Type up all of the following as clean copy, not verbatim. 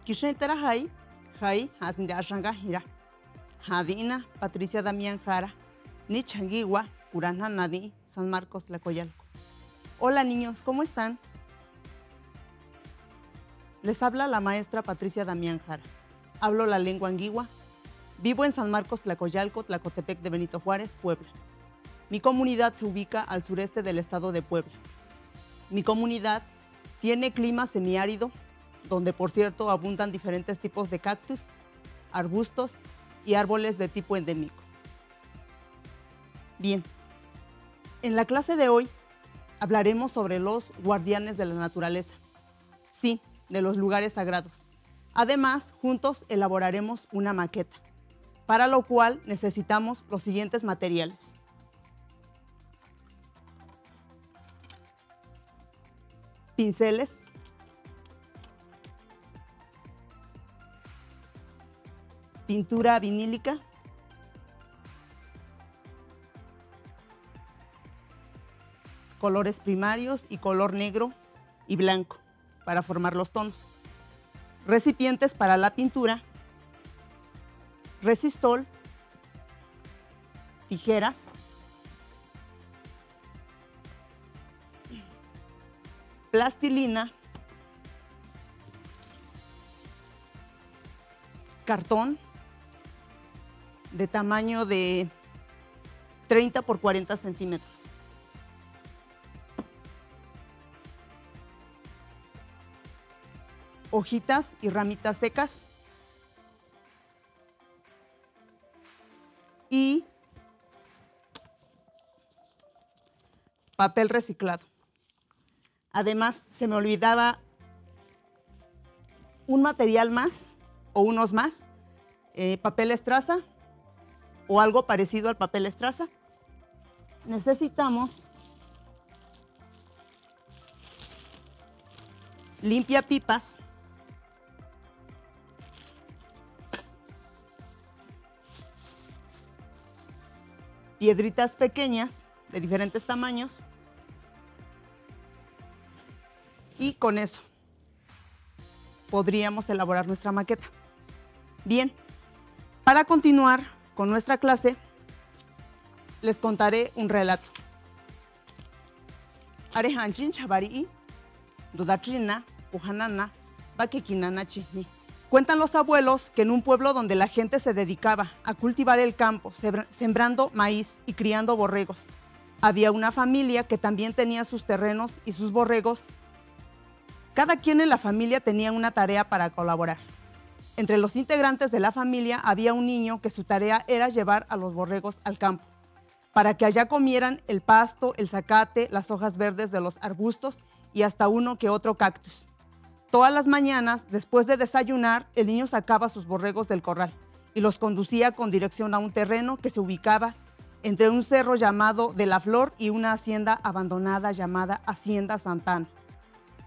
Kishentera Jai, Jai, Hasinda Ashanga Hira. Jadina, Patricia Damián Jara, Nichanguigua, Curana Nadi, San Marcos Tlacoyalco. Hola niños, ¿cómo están? Les habla la maestra Patricia Damián Jara. Hablo la lengua anguigua. Vivo en San Marcos Tlacoyalco, Tlacotepec de Benito Juárez, Puebla. Mi comunidad se ubica al sureste del estado de Puebla. Mi comunidad tiene clima semiárido, donde por cierto abundan diferentes tipos de cactus, arbustos y árboles de tipo endémico. Bien, en la clase de hoy hablaremos sobre los guardianes de la naturaleza. Sí, de los lugares sagrados. Además, juntos elaboraremos una maqueta, para lo cual necesitamos los siguientes materiales. Pinceles, pintura vinílica, colores primarios y color negro y blanco para formar los tonos, recipientes para la pintura, resistol, tijeras, plastilina, cartón de tamaño de 30 por 40 centímetros. Hojitas y ramitas secas y papel reciclado. Además, se me olvidaba un material más o unos más, papel estraza o algo parecido al papel estraza. Necesitamos limpiapipas, piedritas pequeñas de diferentes tamaños y con eso podríamos elaborar nuestra maqueta. Bien, para continuar con nuestra clase, les contaré un relato. Arehanchin Chabari, Dudatrina, Ujanana, Bakekinana Chihni. Cuentan los abuelos que en un pueblo donde la gente se dedicaba a cultivar el campo, sembrando maíz y criando borregos, había una familia que también tenía sus terrenos y sus borregos. Cada quien en la familia tenía una tarea para colaborar. Entre los integrantes de la familia había un niño que su tarea era llevar a los borregos al campo, para que allá comieran el pasto, el zacate, las hojas verdes de los arbustos y hasta uno que otro cactus. Todas las mañanas, después de desayunar, el niño sacaba sus borregos del corral y los conducía con dirección a un terreno que se ubicaba entre un cerro llamado de la Flor y una hacienda abandonada llamada Hacienda Santana.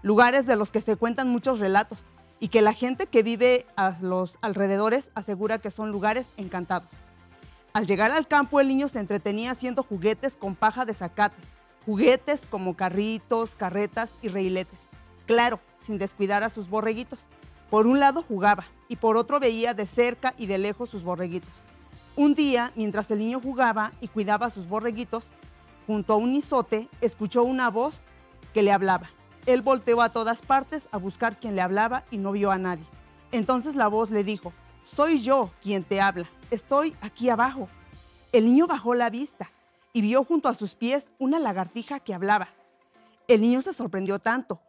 Lugares de los que se cuentan muchos relatos y que la gente que vive a los alrededores asegura que son lugares encantados. Al llegar al campo, el niño se entretenía haciendo juguetes con paja de zacate, juguetes como carritos, carretas y reiletes. Claro, sin descuidar a sus borreguitos. Por un lado jugaba y por otro veía de cerca y de lejos sus borreguitos. Un día, mientras el niño jugaba y cuidaba a sus borreguitos, junto a un izote, escuchó una voz que le hablaba. Él volteó a todas partes a buscar quien le hablaba y no vio a nadie. Entonces la voz le dijo: «Soy yo quien te habla, estoy aquí abajo». El niño bajó la vista y vio junto a sus pies una lagartija que hablaba. El niño se sorprendió tanto.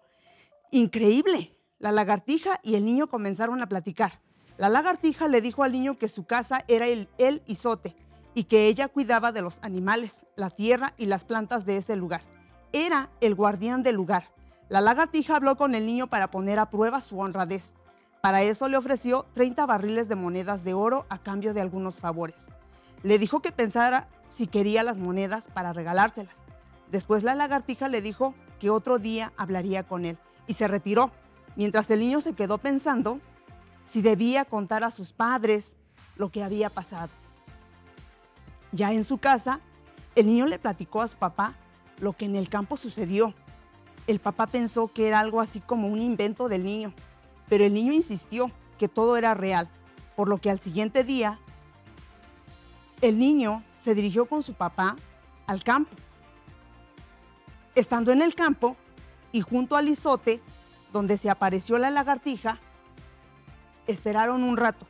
¡Increíble! La lagartija y el niño comenzaron a platicar. La lagartija le dijo al niño que su casa era el izote y que ella cuidaba de los animales, la tierra y las plantas de ese lugar. Era el guardián del lugar. La lagartija habló con el niño para poner a prueba su honradez. Para eso le ofreció 30 barriles de monedas de oro a cambio de algunos favores. Le dijo que pensara si quería las monedas para regalárselas. Después la lagartija le dijo que otro día hablaría con él y se retiró, mientras el niño se quedó pensando si debía contar a sus padres lo que había pasado. Ya en su casa, el niño le platicó a su papá lo que en el campo sucedió. El papá pensó que era algo así como un invento del niño, pero el niño insistió que todo era real, por lo que al siguiente día el niño se dirigió con su papá al campo. Estando en el campo y junto al izote donde se apareció la lagartija, esperaron un rato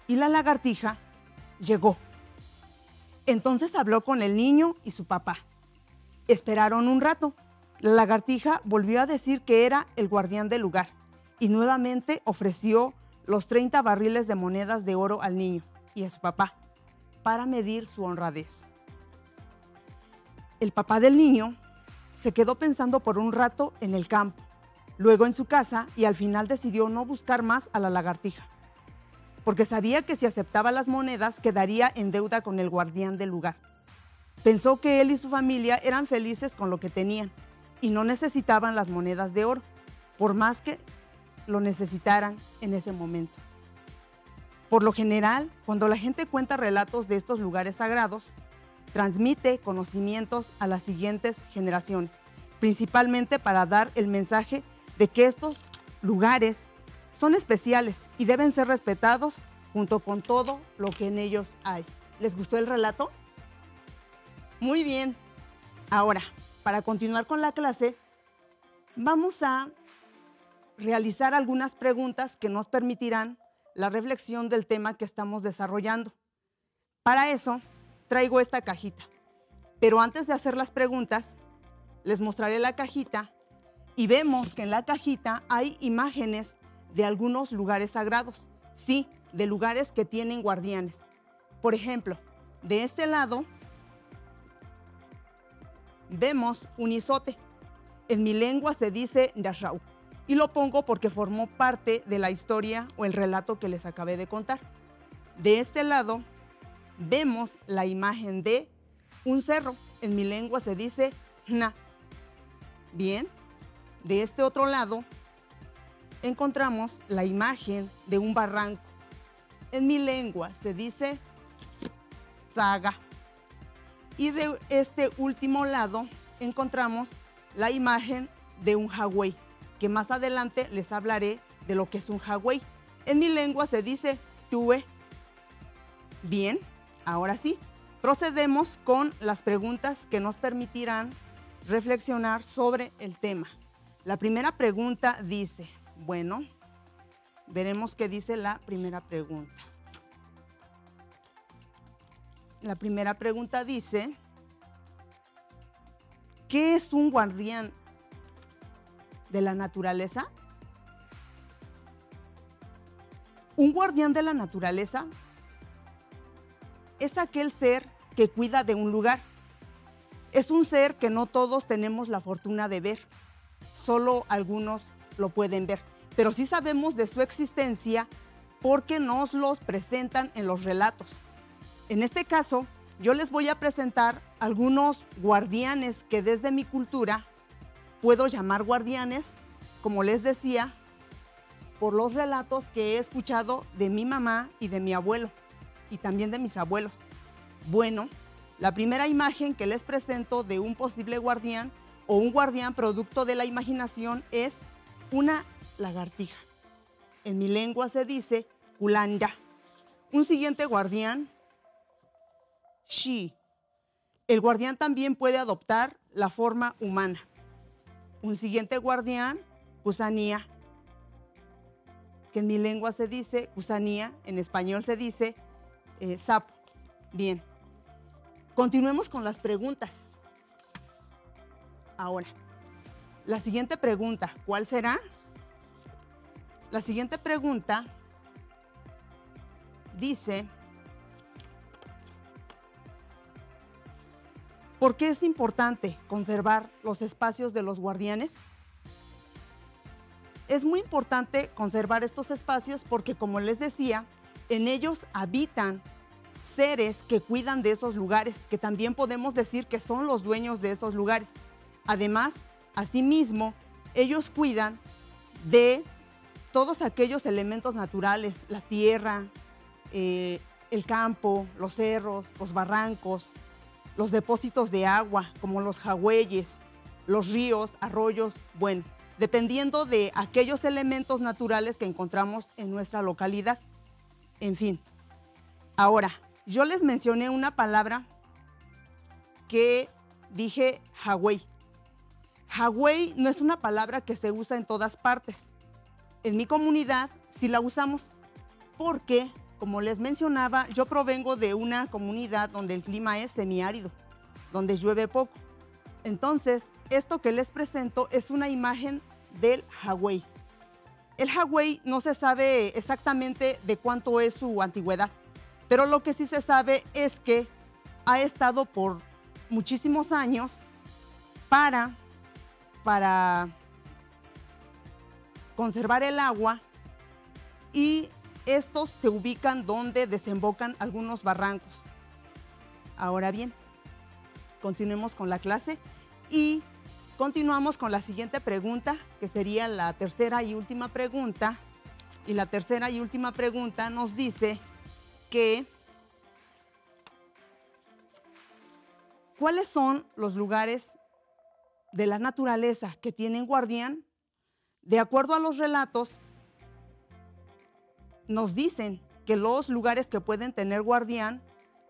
y la lagartija llegó. Entonces habló con el niño y su papá. Esperaron un rato. La lagartija volvió a decir que era el guardián del lugar y nuevamente ofreció los 30 barriles de monedas de oro al niño y a su papá para medir su honradez. El papá del niño se quedó pensando por un rato en el campo, luego en su casa, y al final decidió no buscar más a la lagartija, porque sabía que si aceptaba las monedas quedaría en deuda con el guardián del lugar. Pensó que él y su familia eran felices con lo que tenían y no necesitaban las monedas de oro, por más que lo necesitaran en ese momento. Por lo general, cuando la gente cuenta relatos de estos lugares sagrados, transmite conocimientos a las siguientes generaciones, principalmente para dar el mensaje de que estos lugares son especiales y deben ser respetados junto con todo lo que en ellos hay. ¿Les gustó el relato? Muy bien. Ahora, para continuar con la clase, vamos a realizar algunas preguntas que nos permitirán la reflexión del tema que estamos desarrollando. Para eso, traigo esta cajita. Pero antes de hacer las preguntas, les mostraré la cajita y vemos que en la cajita hay imágenes de algunos lugares sagrados. Sí, de lugares que tienen guardianes. Por ejemplo, de este lado vemos un izote. En mi lengua se dice Ndashau y lo pongo porque formó parte de la historia o el relato que les acabé de contar. De este lado vemos la imagen de un cerro. En mi lengua se dice Hna. Bien, de este otro lado encontramos la imagen de un barranco. En mi lengua se dice Tsaga. Y de este último lado encontramos la imagen de un jagüey, que más adelante les hablaré de lo que es un jagüey. En mi lengua se dice Tue. Bien, ahora sí, procedemos con las preguntas que nos permitirán reflexionar sobre el tema. La primera pregunta dice, bueno, veremos qué dice la primera pregunta. La primera pregunta dice, ¿qué es un guardián de la naturaleza? Un guardián de la naturaleza es aquel ser que cuida de un lugar. Es un ser que no todos tenemos la fortuna de ver, solo algunos lo pueden ver, pero sí sabemos de su existencia porque nos los presentan en los relatos. En este caso, yo les voy a presentar algunos guardianes que desde mi cultura puedo llamar guardianes, como les decía, por los relatos que he escuchado de mi mamá y de mi abuelo, y también de mis abuelos. Bueno, la primera imagen que les presento de un posible guardián o un guardián producto de la imaginación es una lagartija. En mi lengua se dice Kulanda. Un siguiente guardián, Shi. El guardián también puede adoptar la forma humana. Un siguiente guardián, Kusania, que en mi lengua se dice Kusania, en español se dice sapo. Bien, continuemos con las preguntas. Ahora, la siguiente pregunta, ¿cuál será? La siguiente pregunta dice, ¿por qué es importante conservar los espacios de los guardianes? Es muy importante conservar estos espacios porque, como les decía, en ellos habitan seres que cuidan de esos lugares, que también podemos decir que son los dueños de esos lugares. Además, asimismo, ellos cuidan de todos aquellos elementos naturales, la tierra, el campo, los cerros, los barrancos, los depósitos de agua, como los jagüeyes, los ríos, arroyos. Bueno, dependiendo de aquellos elementos naturales que encontramos en nuestra localidad. En fin, ahora, yo les mencioné una palabra que dije Hawái. Hawái no es una palabra que se usa en todas partes. En mi comunidad sí la usamos porque, como les mencionaba, yo provengo de una comunidad donde el clima es semiárido, donde llueve poco. Entonces, esto que les presento es una imagen del Hawái. El Hawái no se sabe exactamente de cuánto es su antigüedad, pero lo que sí se sabe es que ha estado por muchísimos años para conservar el agua, y estos se ubican donde desembocan algunos barrancos. Ahora bien, continuemos con la clase y continuamos con la siguiente pregunta, que sería la tercera y última pregunta. Y la tercera y última pregunta nos dice que ¿cuáles son los lugares de la naturaleza que tienen guardián? De acuerdo a los relatos, nos dicen que los lugares que pueden tener guardián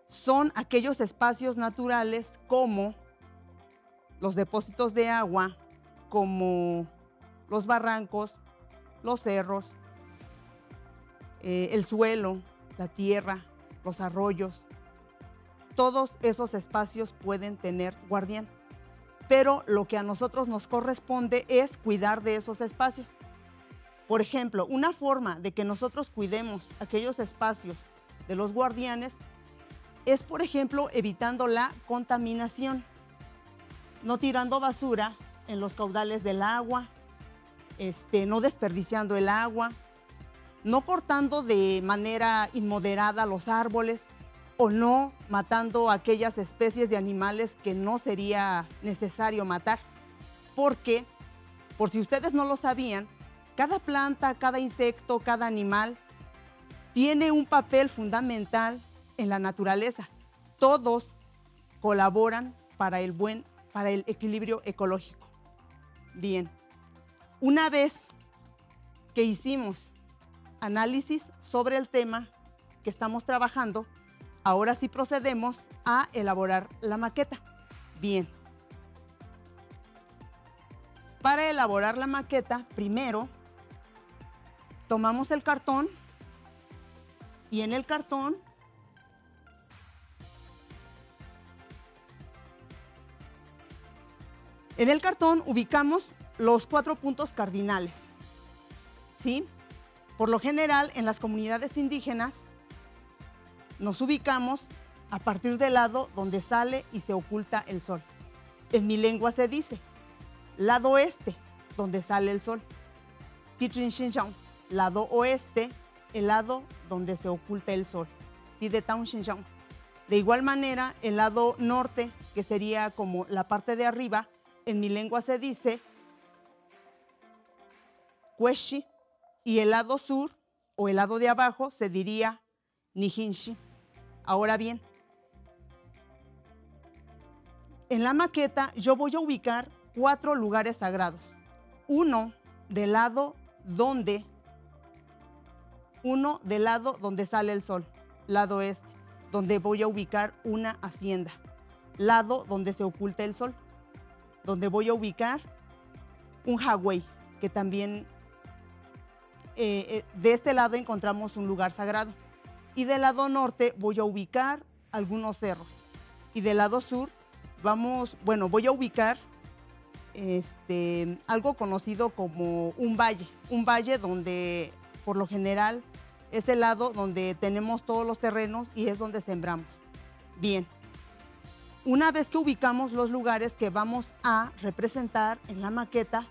son aquellos espacios naturales como los depósitos de agua, como los barrancos, los cerros, el suelo, la tierra, los arroyos. Todos esos espacios pueden tener guardián, pero lo que a nosotros nos corresponde es cuidar de esos espacios. Por ejemplo, una forma de que nosotros cuidemos aquellos espacios de los guardianes es, por ejemplo, evitando la contaminación, no tirando basura en los caudales del agua, no desperdiciando el agua, no cortando de manera inmoderada los árboles o no matando aquellas especies de animales que no sería necesario matar. Porque, por si ustedes no lo sabían, cada planta, cada insecto, cada animal tiene un papel fundamental en la naturaleza. Todos colaboran para el equilibrio ecológico. Bien, una vez que hicimos análisis sobre el tema que estamos trabajando, ahora sí procedemos a elaborar la maqueta. Bien, para elaborar la maqueta, primero tomamos el cartón y en el cartón ubicamos los 4 puntos cardinales, ¿sí? Por lo general, en las comunidades indígenas nos ubicamos a partir del lado donde sale y se oculta el sol. En mi lengua se dice lado este, donde sale el sol. Lado oeste, el lado donde se oculta el sol. De igual manera, el lado norte, que sería como la parte de arriba, en mi lengua se dice Kweshi, y el lado sur o el lado de abajo se diría Nijinshi. Ahora bien, en la maqueta yo voy a ubicar 4 lugares sagrados. Uno del lado donde sale el sol, lado este, donde voy a ubicar una hacienda. Lado donde se oculta el sol, donde voy a ubicar un Hawái, que también de este lado encontramos un lugar sagrado. Y del lado norte voy a ubicar algunos cerros. Y del lado sur voy a ubicar algo conocido como un valle donde por lo general es el lado donde tenemos todos los terrenos y es donde sembramos. Bien, una vez que ubicamos los lugares que vamos a representar en la maqueta,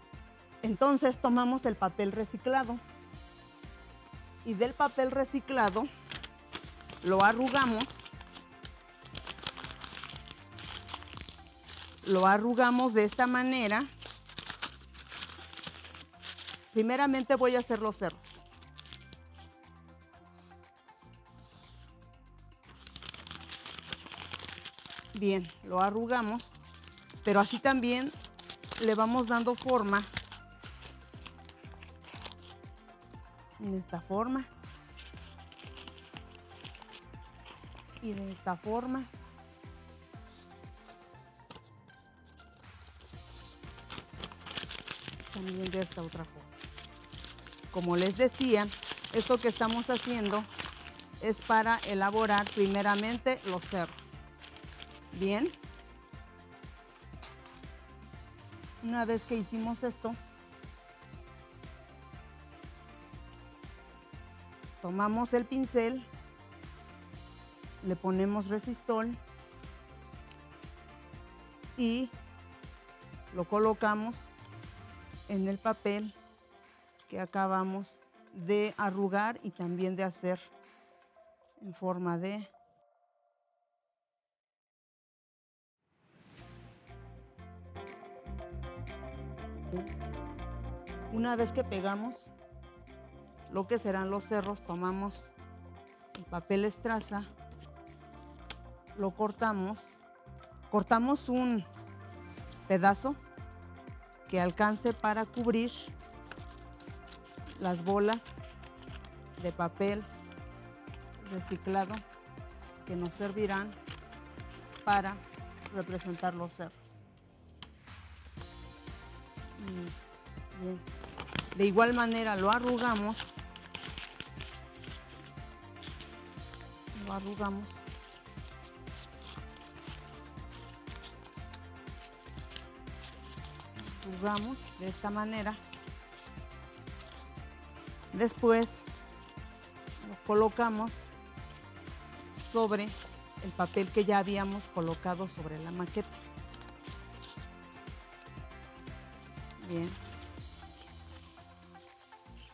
entonces tomamos el papel reciclado y del papel reciclado lo arrugamos de esta manera. Primeramente voy a hacer los cerros. Bien, lo arrugamos, pero así también le vamos dando forma de esta forma y de esta forma. También de esta otra forma. Como les decía, esto que estamos haciendo es para elaborar primeramente los cerros. Bien. Una vez que hicimos esto, tomamos el pincel, le ponemos resistol y lo colocamos en el papel que acabamos de arrugar y también de hacer en forma de una vez que pegamos lo que serán los cerros, tomamos el papel estraza, lo cortamos un pedazo que alcance para cubrir las bolas de papel reciclado que nos servirán para representar los cerros. Bien. De igual manera lo arrugamos. Arrugamos de esta manera. Después lo colocamos sobre el papel que ya habíamos colocado sobre la maqueta. Bien.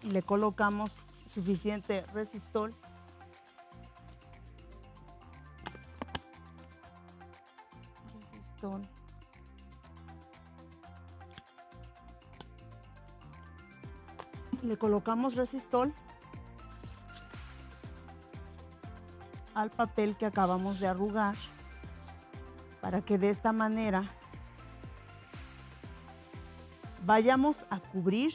Y le colocamos suficiente resistol. Le colocamos resistol al papel que acabamos de arrugar para que de esta manera vayamos a cubrir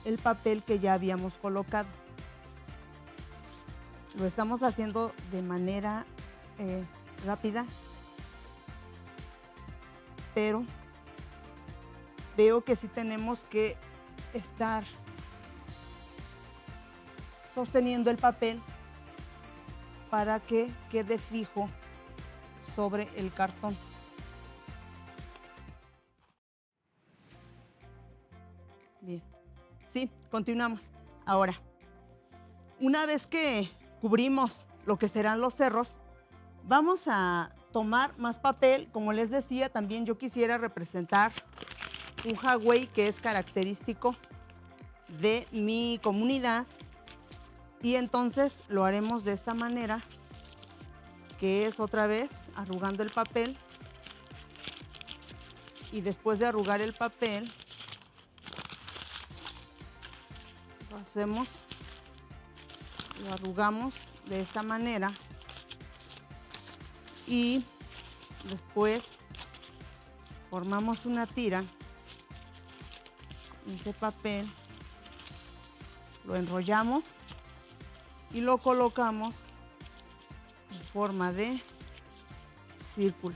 el papel que ya habíamos colocado. Lo estamos haciendo de manera rápida, pero veo que sí tenemos que estar sosteniendo el papel para que quede fijo sobre el cartón. Bien, sí, continuamos. Ahora, una vez que cubrimos lo que serán los cerros, vamos a tomar más papel. Como les decía, también yo quisiera representar un hawái que es característico de mi comunidad, y entonces lo haremos de esta manera, que es otra vez arrugando el papel, y después de arrugar el papel lo arrugamos de esta manera y después formamos una tira. Este papel lo enrollamos y lo colocamos en forma de círculo.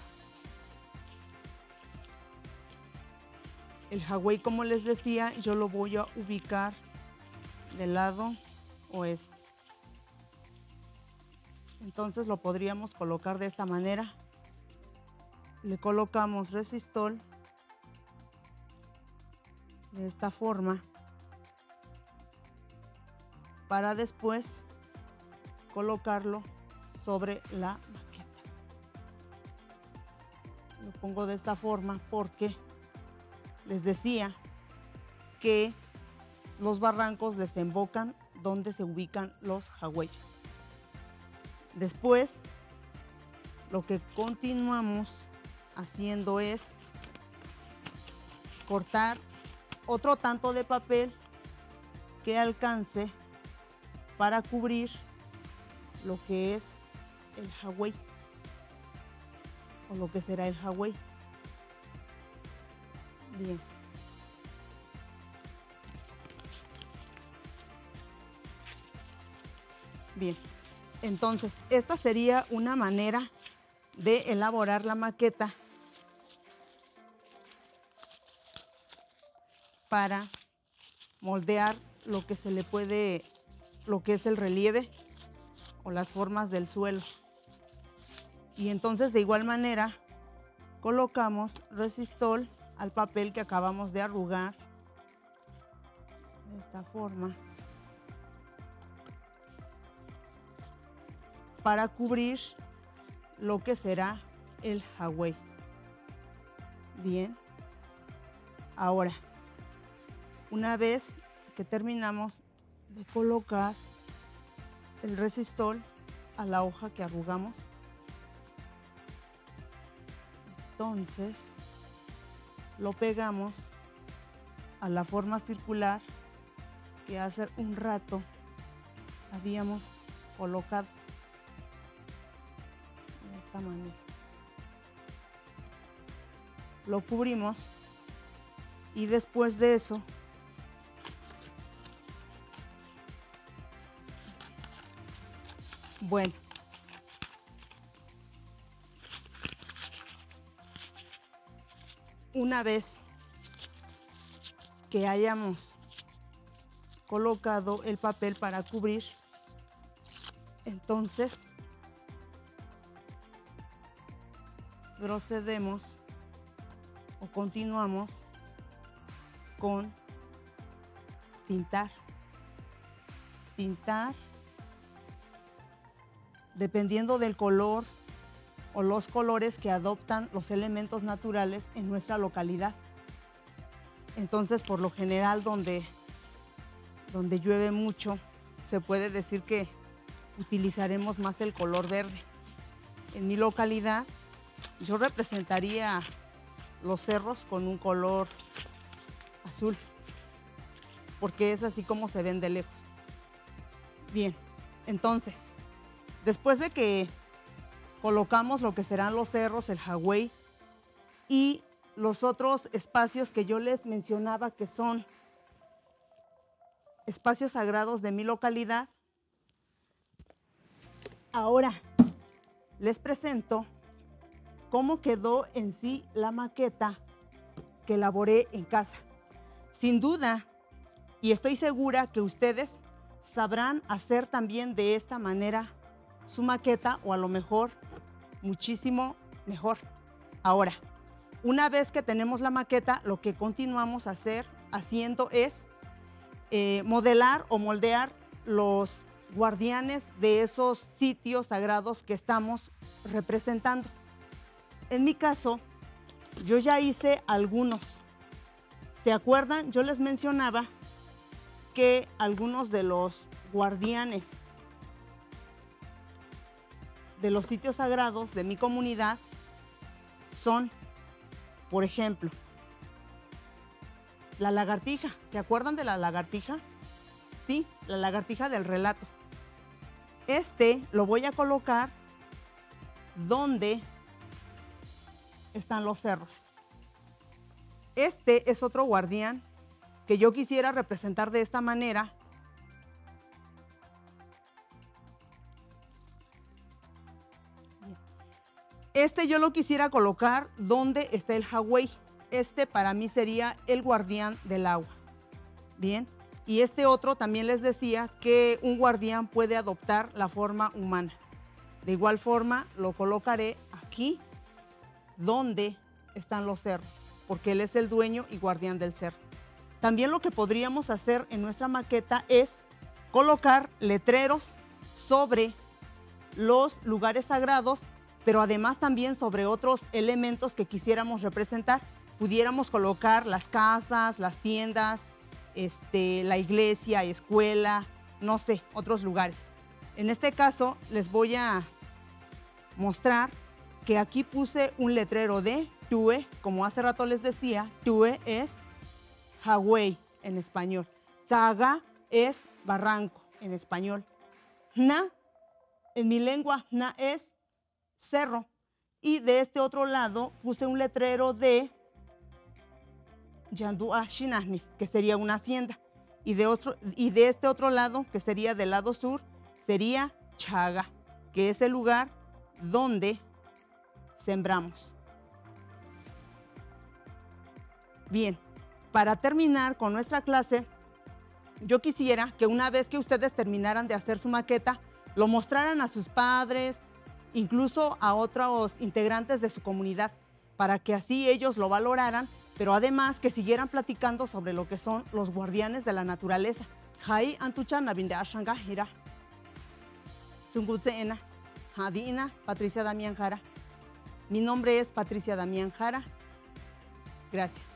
El hawái, como les decía, yo lo voy a ubicar del lado oeste. Entonces lo podríamos colocar de esta manera. Le colocamos resistol de esta forma para después colocarlo sobre la maqueta. Lo pongo de esta forma porque les decía que los barrancos desembocan donde se ubican los hawaios. Después, lo que continuamos haciendo es cortar otro tanto de papel que alcance para cubrir lo que es el hawái, o lo que será el hawái. Bien. Bien, entonces esta sería una manera de elaborar la maqueta para moldear lo que se le puede, lo que es el relieve o las formas del suelo. Y entonces de igual manera colocamos resistol al papel que acabamos de arrugar de esta forma para cubrir lo que será el hawái. Bien, ahora una vez que terminamos de colocar el resistol a la hoja que arrugamos, entonces lo pegamos a la forma circular que hace un rato habíamos colocado de esta manera. Lo cubrimos y después de eso bueno, una vez que hayamos colocado el papel para cubrir, entonces procedemos o continuamos con pintar. Pintar dependiendo del color o los colores que adoptan los elementos naturales en nuestra localidad. Entonces, por lo general, donde llueve mucho, se puede decir que utilizaremos más el color verde. En mi localidad, yo representaría los cerros con un color azul, porque es así como se ven de lejos. Bien, entonces, después de que colocamos lo que serán los cerros, el hawái y los otros espacios que yo les mencionaba que son espacios sagrados de mi localidad, ahora les presento cómo quedó en sí la maqueta que elaboré en casa. Sin duda, y estoy segura que ustedes sabrán hacer también de esta manera su maqueta, o a lo mejor muchísimo mejor. Ahora, una vez que tenemos la maqueta, lo que continuamos haciendo es modelar o moldear los guardianes de esos sitios sagrados que estamos representando. En mi caso, yo ya hice algunos. ¿Se acuerdan? Yo les mencionaba que algunos de los guardianes de los sitios sagrados de mi comunidad son, por ejemplo, la lagartija. ¿Se acuerdan de la lagartija? Sí, la lagartija del relato. Este lo voy a colocar donde están los cerros. Este es otro guardián que yo quisiera representar de esta manera. Este yo lo quisiera colocar donde está el hawái. Este para mí sería el guardián del agua. Bien, y este otro también les decía que un guardián puede adoptar la forma humana. De igual forma lo colocaré aquí donde están los cerros, porque él es el dueño y guardián del cerro. También lo que podríamos hacer en nuestra maqueta es colocar letreros sobre los lugares sagrados, pero además también sobre otros elementos que quisiéramos representar. Pudiéramos colocar las casas, las tiendas, la iglesia, escuela, no sé, otros lugares. En este caso les voy a mostrar que aquí puse un letrero de Tue, como hace rato les decía, Tue es hawái en español, Tsaga es barranco en español, Na en mi lengua, Na es cerro, y de este otro lado puse un letrero de Yandua Shinahni, que sería una hacienda, y de este otro lado, que sería del lado sur, sería Chaga, que es el lugar donde sembramos. Bien, para terminar con nuestra clase, yo quisiera que una vez que ustedes terminaran de hacer su maqueta, lo mostraran a sus padres, incluso a otros integrantes de su comunidad, para que así ellos lo valoraran, pero además que siguieran platicando sobre lo que son los guardianes de la naturaleza. Hai antucha nabinde ashanga hira. Sungutseena, Hadina, Patricia Damián Jara. Mi nombre es Patricia Damián Jara. Gracias.